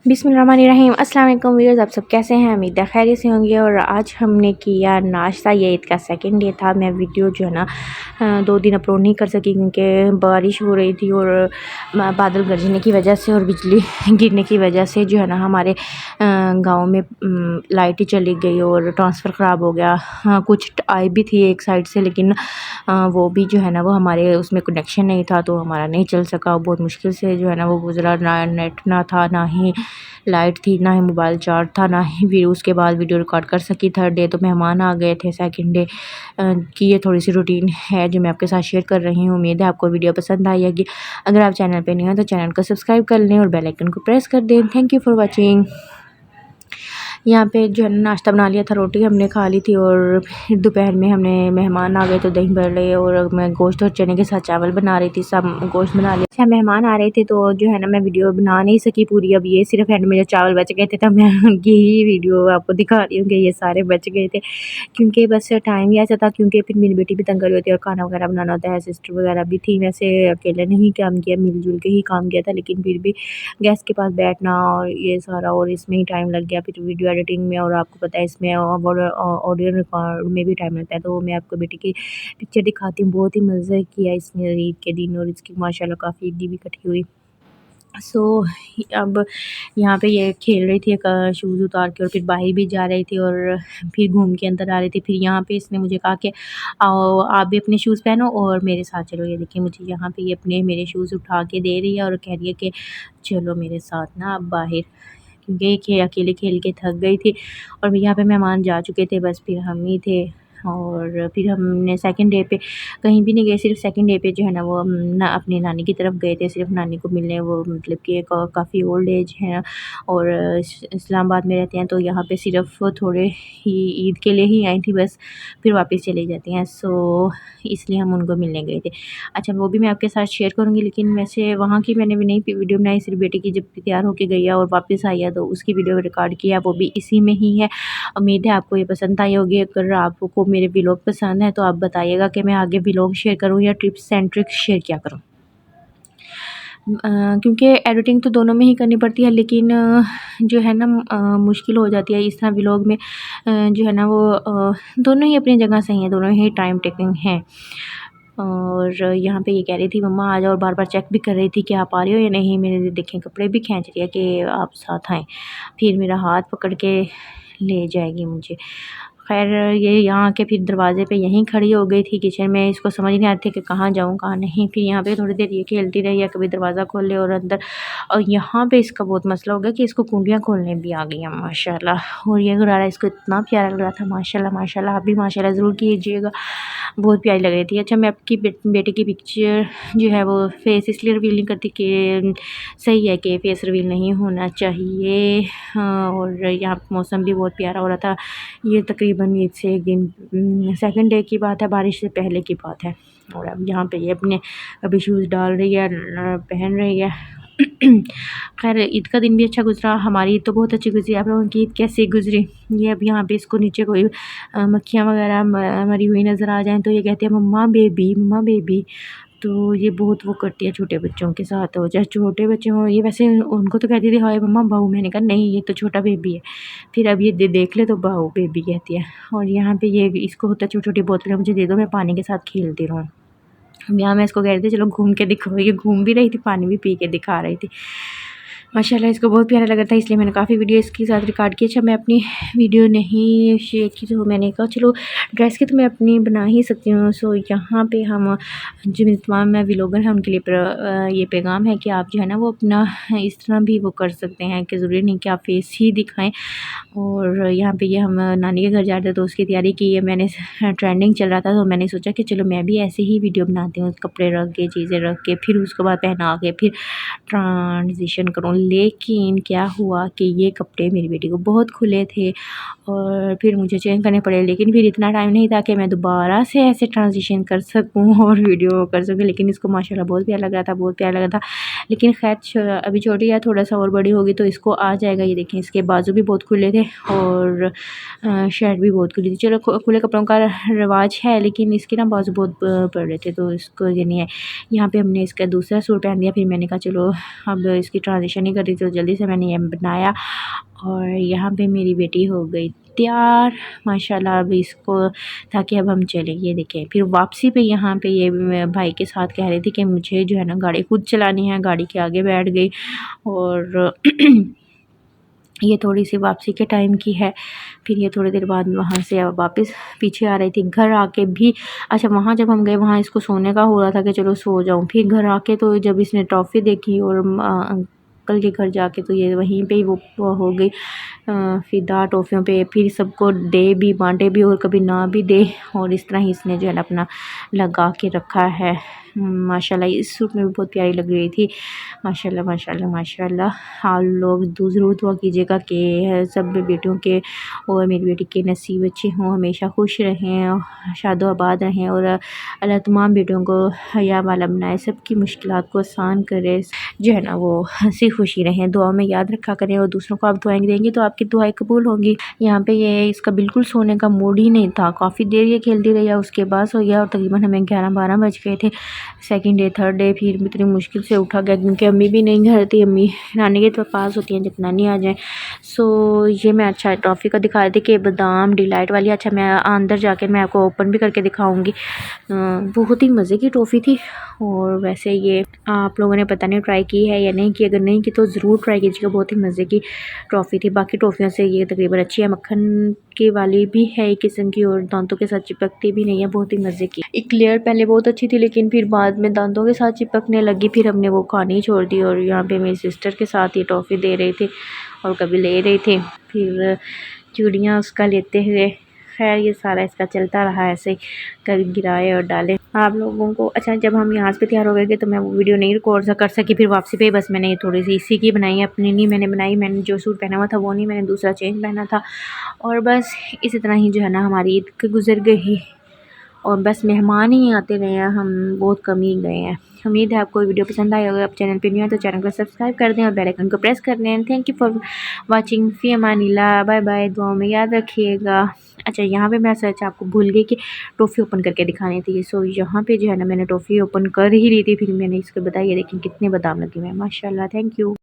बिस्मिल्लाहिर्रहमानिर्रहीम। अस्सलाम वालेकुम व्यूअर्स, आप सब कैसे हैं? उम्मीद है खैरियत से होंगे। और आज हमने किया नाश्ता। ये ईद का सेकंड डे था। मैं वीडियो जो है ना 2 दिन अपलोड नहीं कर सकी क्योंकि बारिश हो रही थी और बादल गरजने की वजह से और बिजली गिरने की वजह से जो है ना हमारे गांव में लाइट ही चली गई और ट्रांसफ़र ख़राब हो गया। हाँ, कुछ आई भी थी एक साइड से, लेकिन वो भी जो है ना वो हमारे उसमें कनेक्शन नहीं था तो हमारा नहीं चल सका। बहुत मुश्किल से जो है ना वो गुज़रा। ना नेट ना था, ना ही लाइट थी, ना ही मोबाइल चार्ज था, ना ही फिर उसके बाद वीडियो रिकॉर्ड कर सकी। थर्ड डे तो मेहमान आ गए थे। सेकंड डे की ये थोड़ी सी रूटीन है जो मैं आपके साथ शेयर कर रही हूँ। उम्मीद है आपको वीडियो पसंद आई होगी। अगर आप चैनल पे नहीं हो तो चैनल को सब्सक्राइब कर लें और बेल आइकन को प्रेस कर दें। Thank you for watching. यहाँ पे जो है नाश्ता बना लिया था, रोटी हमने खा ली थी और फिर दोपहर में हमने मेहमान आ गए तो दही बड़े और मैं गोश्त और चने के साथ चावल बना रही थी। सब गोश्त बना लिया। अच्छा, मेहमान आ रहे थे तो जो है ना मैं वीडियो बना नहीं सकी पूरी। अब ये सिर्फ एंड में जो चावल बच गए थे तो मैं यही वीडियो आपको दिखा रही हूँ कि ये सारे बच गए थे क्योंकि बस टाइम ही ऐसा था। क्योंकि फिर मेरी बेटी भी तंग कर रही होती है और खाना वगैरह बनाना होता है। सिस्टर वगैरह भी थी। वैसे अकेले नहीं काम किया, मिलजुल के ही काम किया था, लेकिन फिर भी गैस के पास बैठना और ये सारा और इसमें ही टाइम लग गया। फिर वीडियो एडिटिंग में और आपको पता है इसमें ऑडियो रिकॉर्ड में भी टाइम लगता है। तो मैं आपको बेटी की पिक्चर दिखाती हूँ। बहुत ही मज़े किया इसने ईद के दिन और इसकी माशाल्लाह काफ़ी ईदी भी कटी हुई। सो अब यहाँ पे ये खेल रही थी शूज़ उतार के और फिर बाहर भी जा रही थी और फिर घूम के अंदर आ रही थी। फिर यहाँ पे इसने मुझे कहा कि आओ आप भी अपने शूज़ पहनो और मेरे साथ चलो। ये देखिए मुझे यहाँ पे ये अपने मेरे शूज़ उठा के दे रही है और कह रही है कि चलो मेरे साथ ना अब बाहर, क्योंकि अकेले खेल के थक गई थी और यहाँ पे मेहमान जा चुके थे। बस फिर हम ही थे और फिर हमने सेकंड डे पे कहीं भी नहीं गए। सिर्फ सेकंड डे पे जो है ना वो हम ना अपनी नानी की तरफ गए थे, सिर्फ नानी को मिलने। वो मतलब कि काफ़ी ओल्ड एज है और इस्लामाबाद में रहते हैं तो यहाँ पे सिर्फ थोड़े ही ईद के लिए ही आई थी बस, फिर वापस चली जाती हैं। सो इसलिए हम उनको मिलने गए थे। अच्छा, वो भी मैं आपके साथ शेयर करूँगी, लेकिन वैसे वहाँ की मैंने भी नहीं वीडियो बनाई। सिर्फ बेटी की जब तैयार होके गई है और वापस आई है तो उसकी वीडियो रिकॉर्ड किया, वो भी इसी में ही है। उम्मीद है आपको ये पसंद आई होगी। अगर आपको मेरे व्लॉग पसंद है तो आप बताइएगा कि मैं आगे व्लॉग शेयर करूँ या टिप्स एंड ट्रिक्स शेयर क्या करूँ। क्योंकि एडिटिंग तो दोनों में ही करनी पड़ती है, लेकिन जो है ना मुश्किल हो जाती है इस तरह व्लॉग में। जो है ना वो दोनों ही अपनी जगह सही हैं, दोनों ही टाइम टेकिंग हैं। और यहाँ पे ये कह रही थी मम्मा आ जाओ और बार बार चेक भी कर रही थी कि आप आ रही हो या नहीं। मेरे देखें कपड़े भी खींच रही है कि आप साथ आएँ, फिर मेरा हाथ पकड़ के ले जाएगी मुझे। खैर ये यहाँ के फिर दरवाज़े पे यहीं खड़ी हो गई थी किचन में। इसको समझ नहीं आ रही थी कि कहाँ जाऊँ कहाँ नहीं। फिर यहाँ पे थोड़ी देर ये खेलती रही है, कभी दरवाज़ा खोल ले और अंदर। और यहाँ पे इसका बहुत मसला हो गया कि इसको कुंडियाँ खोलने भी आ गई हैं माशाल्लाह। और ये गुरारा इसको इतना प्यारा लग रहा था माशाल्लाह माशाल्लाह। आप भी माशाल्लाह ज़रूर कीजिएगा, बहुत प्यारी लग रही थी। अच्छा, मैं आपकी बेटे की पिक्चर जो है वो फेस इसलिए रिवील नहीं करती कि सही है कि फेस रिवील नहीं होना चाहिए। और यहाँ मौसम भी बहुत प्यारा हो रहा था। ये तकरीबन ईद से एक दिन सेकंड डे की बात है, बारिश से पहले की बात है। और अब यहाँ पे ये अपने अभी शूज़ डाल रही है, पहन रही है। खैर ईद का दिन भी अच्छा गुजरा। हमारी ईद तो बहुत अच्छी गुजरी। आप लोगों की ईद कैसी गुजरी? ये अब यहाँ पे इसको नीचे कोई मक्खियाँ वगैरह मरी हुई नज़र आ जाएँ तो ये कहती है मम्मा बेबी, मम्मा बेबी। तो ये बहुत वो करती है छोटे बच्चों के साथ। हो चाहे छोटे बच्चे हों, ये वैसे उनको तो कहती थी हाय मम्मा बहू। मैंने कहा नहीं, ये तो छोटा बेबी है। फिर अब ये देख ले तो बहू बेबी कहती है। और यहाँ पे ये इसको होता है छोटी छोटी बोतलें मुझे दे दो, मैं पानी के साथ खेलती रहूँ। अब यहाँ मैं इसको कह रही थी चलो घूम के दिखाओ, ये घूम भी रही थी, पानी भी पी के दिखा रही थी। माशाल्लाह इसको बहुत प्यारा लगा था, इसलिए मैंने काफ़ी वीडियो इसके साथ रिकॉर्ड की। अच्छा, मैं अपनी वीडियो नहीं शेयर की तो मैंने कहा चलो ड्रेस की तो मैं अपनी बना ही सकती हूँ। सो यहाँ पे हम जो तमाम मैं व्लॉगर हैं उनके लिए ये पैगाम है कि आप जो है ना वो अपना इस तरह भी वो कर सकते हैं कि ज़रूरी नहीं कि आप फेस ही दिखाएं। और यहाँ पे ये हम नानी के घर जा रहे थे तो उसकी तैयारी की है मैंने। ट्रेंडिंग चल रहा था तो मैंने सोचा कि चलो मैं भी ऐसे ही वीडियो बनाती हूँ, कपड़े रख के चीज़ें रख के फिर उसके बाद पहना के फिर ट्रांजिशन करूँ। लेकिन क्या हुआ कि ये कपड़े मेरी बेटी को बहुत खुले थे और फिर मुझे चेंज करने पड़े। लेकिन फिर इतना टाइम नहीं था कि मैं दोबारा से ऐसे ट्रांजिशन कर सकूँ और वीडियो कर सकूँ। लेकिन इसको माशाल्लाह बहुत प्यारा लग रहा था, बहुत प्यारा लगा था। लेकिन खैर अभी छोटी है, थोड़ा सा और बड़ी होगी तो इसको आ जाएगा। ये देखें इसके बाजू भी बहुत खुले थे और शर्ट भी बहुत खुली थी। चलो खुले कपड़ों का रिवाज है, लेकिन इसके ना बाजू बहुत पड़ रहे थे तो इसको ये नहीं है। यहाँ पे हमने इसका दूसरा सूट पहन दिया। फिर मैंने कहा चलो अब इसकी ट्रांजिशन ही नहीं कर रही थी, तो जल्दी से मैंने ये बनाया। और यहाँ पे मेरी बेटी हो गई तैयार माशाल्लाह। अब इसको था कि अब हम चलें। ये देखें, फिर वापसी पे यहाँ पे ये भाई के साथ कह रही थी कि मुझे जो है ना गाड़ी खुद चलानी है, गाड़ी के आगे बैठ गई। और ये थोड़ी सी वापसी के टाइम की है। फिर ये थोड़ी देर बाद वहाँ से अब वापस पीछे आ रही थी। घर आके भी अच्छा, वहाँ जब हम गए वहाँ इसको सोने का हो रहा था कि चलो सो जाऊँ। फिर घर आके तो जब इसने ट्रॉफ़ी देखी और अंकल के घर जाके तो ये वहीं पे ही वो हो गई फ़िदा टॉफ़ियों पे। फिर सबको दे भी, बाँटे भी और कभी ना भी दे। और इस तरह ही इसने जो है ना अपना लगा के रखा है। माशाल्लाह इस सूट में भी बहुत प्यारी लग रही थी। माशाल्लाह माशाल्लाह माशाल्लाह। आप लोग ज़रूर दुआ कीजिएगा कि सब बेटियों के और मेरी बेटी के नसीब अच्छे हों, हमेशा खुश रहें, शादो आबाद रहें। और अल्लाह तमाम बेटियों को हया वाला बनाए, सबकी मुश्किलात को आसान करे, जो है ना वो हंसी खुशी रहें। दुआ में याद रखा करें और दूसरों को आप दुआएं देंगे तो आपकी दुआएं कबूल होंगी। यहाँ पे ये इसका बिल्कुल सोने का मूड ही नहीं था। काफ़ी देर ये खेलती रही, उसके बाद सो गया और तकरीबन हमें 11-12 बज गए थे। सेकंड डे थर्ड डे फिर इतनी मुश्किल से उठा गया क्योंकि अम्मी भी नहीं घर थी। अम्मी नानी के तो पास होती हैं जब नानी आ जाए। सो ये मैं अच्छा टॉफ़ी का दिखा रही थी कि बादाम डिलाइट वाली। अच्छा, मैं अंदर जाकर मैं आपको ओपन भी करके दिखाऊंगी। बहुत ही मज़े की टॉफ़ी थी। और वैसे ये आप लोगों ने पता नहीं ट्राई की है या नहीं की, अगर नहीं की तो ज़रूर ट्राई कीजिएगा। बहुत ही मज़े की टॉफ़ी थी। बाकी टॉफ़ियों से ये तकरीबन अच्छी है, मक्खन की वाली भी है एक किस्म की और दांतों के साथ चिपकती भी नहीं है, बहुत ही मज़े की। एक लेयर पहले बहुत अच्छी थी लेकिन फिर बाद में दांतों के साथ चिपकने लगी, फिर हमने वो खानी छोड़ दी। और यहाँ पे मेरी सिस्टर के साथ ये टॉफ़ी दे रहे थे और कभी ले रहे थे, फिर चूड़ियाँ उसका लेते हुए। खैर ये सारा इसका चलता रहा ऐसे, कभी गिराए और डाले आप लोगों को। अच्छा, जब हम यहाँ पे तैयार हो गए थे तो मैं वो वीडियो नहीं रिकॉर्ड कर सकी। फिर वापसी पे बस मैंने थोड़ी सी इसी की बनाई, अपनी नहीं मैंने बनाई। मैंने जो सूट पहना हुआ था वो नहीं, मैंने दूसरा चेंज पहना था। और बस इसी तरह ही जो है ना हमारी ईद गुजर गई। और बस मेहमान ही आते रहे हैं, हम बहुत कम ही गए हैं। उम्मीद है आपको वीडियो पसंद आई। अगर आप चैनल पे न्यू है तो चैनल को सब्सक्राइब कर दें और बेल आइकन को प्रेस कर दें। Thank you for watching. फी अमानिल्लाह, बाय बाय। दुआओं में याद रखिएगा। अच्छा, यहाँ पे मैं सच आपको भूल गई कि टॉफ़ी ओपन करके दिखानी थी। सो यहाँ पे जो है ना मैंने टॉफ़ी ओपन कर ही रही थी, फिर मैंने इसको बताया। देखिए कितने बादाम लगे हुए हैं माशाल्लाह। Thank you.